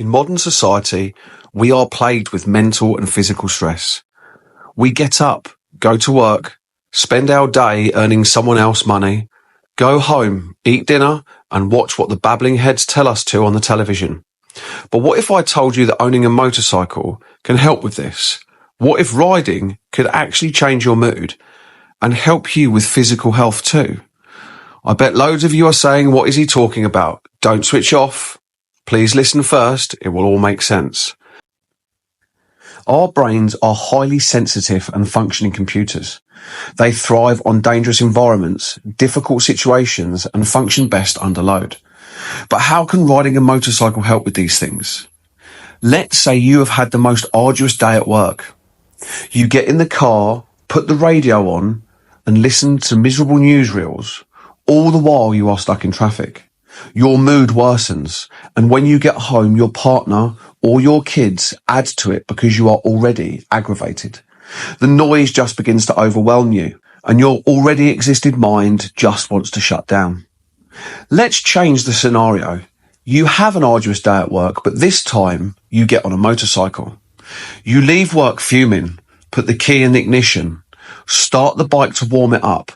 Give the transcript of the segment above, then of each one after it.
In modern society, we are plagued with mental and physical stress. We get up, go to work, spend our day earning someone else money, go home, eat dinner, and watch what the babbling heads tell us to on the television. But what if I told you that owning a motorcycle can help with this? What if riding could actually change your mood and help you with physical health too? I bet loads of you are saying, what is he talking about? Don't switch off. Please listen first. It will all make sense. Our brains are highly sensitive and functioning computers. They thrive on dangerous environments, difficult situations, and function best under load. But how can riding a motorcycle help with these things? Let's say you have had the most arduous day at work. You get in the car, put the radio on, and listen to miserable newsreels, all the while you are stuck in traffic. Your mood worsens, and when you get home, your partner or your kids add to it because you are already aggravated. The noise just begins to overwhelm you, and your already existed mind just wants to shut down. Let's change the scenario. You have an arduous day at work, but this time you get on a motorcycle. You leave work fuming, put the key in the ignition, start the bike to warm it up,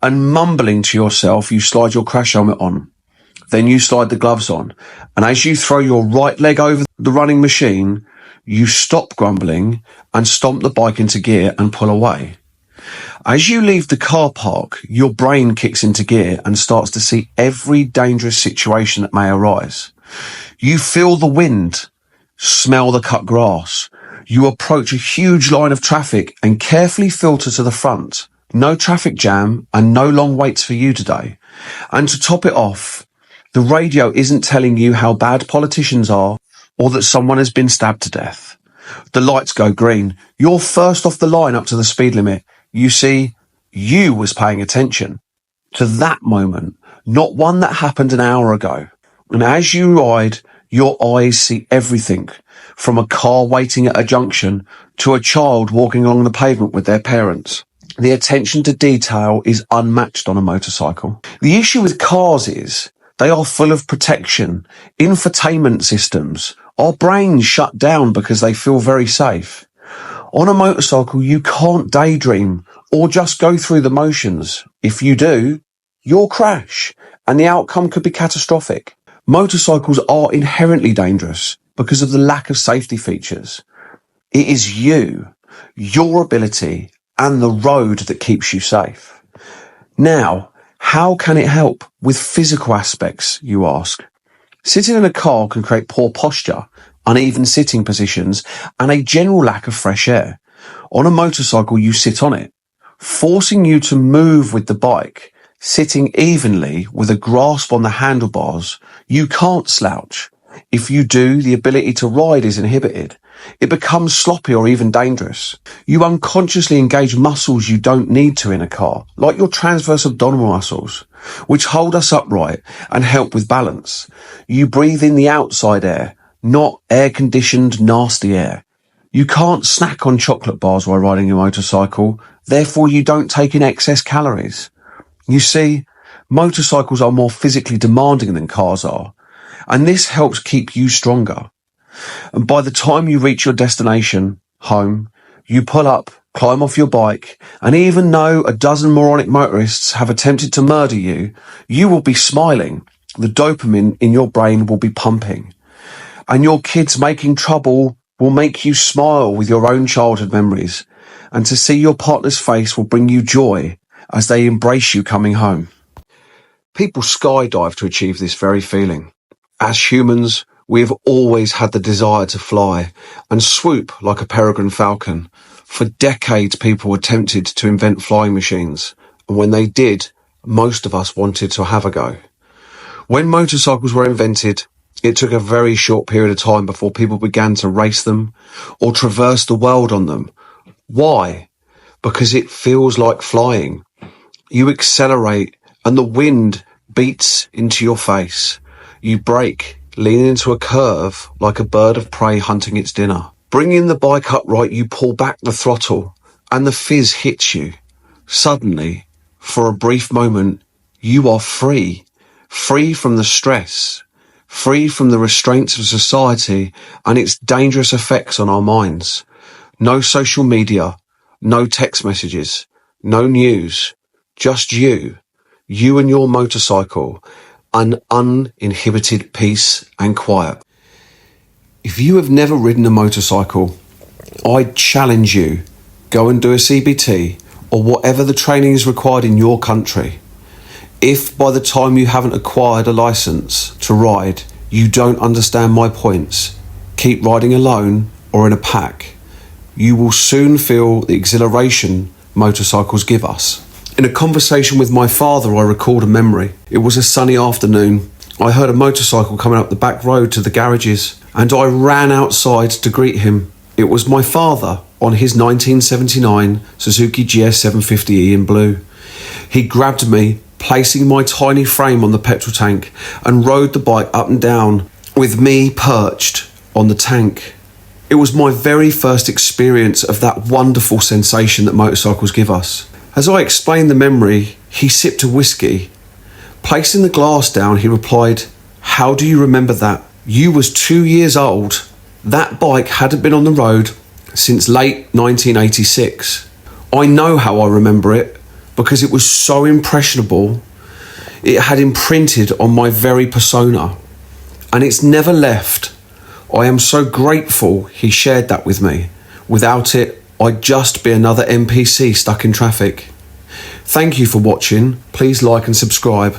and mumbling to yourself, you slide your crash helmet on. Then you slide the gloves on, and as you throw your right leg over the running machine, you stop grumbling and stomp the bike into gear and pull away. As you leave the car park, your brain kicks into gear and starts to see every dangerous situation that may arise. You feel the wind, smell the cut grass. You approach a huge line of traffic and carefully filter to the front. No traffic jam and no long waits for you today. And to top it off, the radio isn't telling you how bad politicians are or that someone has been stabbed to death. The lights go green. You're first off the line up to the speed limit. You see, you was paying attention to that moment, not one that happened an hour ago. And as you ride, your eyes see everything from a car waiting at a junction to a child walking along the pavement with their parents. The attention to detail is unmatched on a motorcycle. The issue with cars is they are full of protection, infotainment systems. Our brains shut down because they feel very safe. On a motorcycle, you can't daydream or just go through the motions. If you do, you'll crash, and the outcome could be catastrophic. Motorcycles are inherently dangerous because of the lack of safety features. It is you, your ability, and the road that keeps you safe. Now, how can it help with physical aspects, you ask? Sitting in a car can create poor posture, uneven sitting positions, and a general lack of fresh air. On a motorcycle, you sit on it, forcing you to move with the bike. Sitting evenly with a grasp on the handlebars, you can't slouch. If you do, the ability to ride is inhibited. It becomes sloppy or even dangerous. You unconsciously engage muscles you don't need to in a car, like your transverse abdominal muscles, which hold us upright and help with balance. You breathe in the outside air, not air-conditioned, nasty air. You can't snack on chocolate bars while riding a motorcycle, therefore you don't take in excess calories. You see, motorcycles are more physically demanding than cars are, and this helps keep you stronger. And by the time you reach your destination, home, you pull up, climb off your bike, and even though a dozen moronic motorists have attempted to murder you, you will be smiling. The dopamine in your brain will be pumping. And your kids making trouble will make you smile with your own childhood memories. And to see your partner's face will bring you joy as they embrace you coming home. People skydive to achieve this very feeling. As humans, we have always had the desire to fly and swoop like a peregrine falcon. For decades, people attempted to invent flying machines, and when they did, most of us wanted to have a go. When motorcycles were invented, it took a very short period of time before people began to race them or traverse the world on them. Why? Because it feels like flying. You accelerate and the wind beats into your face. You brake, leaning into a curve like a bird of prey hunting its dinner. Bringing the bike upright, you pull back the throttle and the fizz hits you. Suddenly, for a brief moment, you are free from the stress, free from the restraints of society and its dangerous effects on our minds. No social media, no text messages, no news, just you and your motorcycle, an uninhibited peace and quiet. If you have never ridden a motorcycle, I challenge you, go and do a CBT or whatever the training is required in your country. If by the time you haven't acquired a license to ride, you don't understand my points, keep riding alone or in a pack. You will soon feel the exhilaration motorcycles give us. In a conversation with my father, I recalled a memory. It was a sunny afternoon. I heard a motorcycle coming up the back road to the garages, and I ran outside to greet him. It was my father on his 1979 Suzuki GS 750E in blue. He grabbed me, placing my tiny frame on the petrol tank, and rode the bike up and down with me perched on the tank. It was my very first experience of that wonderful sensation that motorcycles give us. As I explained the memory, he sipped a whiskey. Placing the glass down, he replied, "How do you remember that? You was 2 years old. That bike hadn't been on the road since late 1986. I know how I remember it because it was so impressionable. It had imprinted on my very persona, and it's never left. I am so grateful he shared that with me. Without it, I'd just be another NPC stuck in traffic." Thank you for watching. Please like and subscribe.